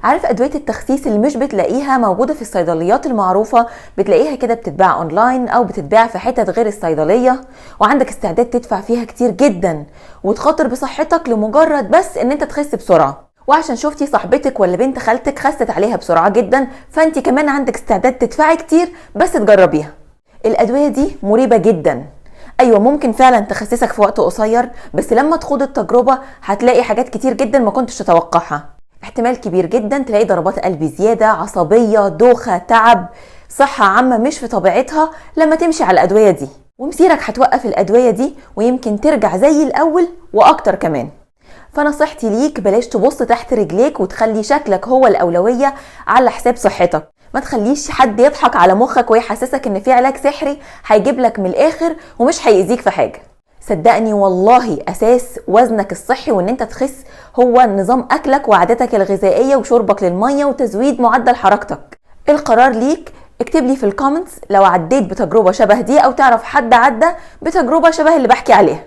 عارف ادوية التخسيس اللي مش بتلاقيها موجودة في الصيدليات المعروفة، بتلاقيها كده بتتباع اونلاين او بتتباع في حتت غير الصيدلية، وعندك استعداد تدفع فيها كتير جدا وتخاطر بصحتك لمجرد بس ان انت تخس بسرعة، وعشان شفتي صاحبتك ولا بنت خالتك خست عليها بسرعة جدا فانت كمان عندك استعداد تدفعي كتير بس تجربيها. الادوية دي مريبة جدا. ايوه ممكن فعلا تخسسك في وقت قصير، بس لما تخوض التجربة هتلاقي حاجات كتير جدا ما كنتش تتوقعها. احتمال كبير جدا تلاقي ضربات قلب زيادة، عصبية، دوخة، تعب، صحة عامة مش في طبيعتها لما تمشي على الادوية دي، ومسيرك هتوقف الادوية دي ويمكن ترجع زي الاول واكتر كمان. فنصيحتي ليك بلاش تبص تحت رجليك وتخلي شكلك هو الأولوية على حساب صحتك. ما تخليش حد يضحك على مخك ويحسسك ان في علاج سحري هيجيب لك من الاخر ومش هيأذيك في حاجة. صدقني والله اساس وزنك الصحي وان انت تخس هو نظام اكلك وعاداتك الغذائية وشربك للمية وتزويد معدل حركتك. القرار ليك. اكتب لي في الكومنتس لو عديت بتجربة شبه دي او تعرف حد عدى بتجربة شبه اللي بحكي عليها.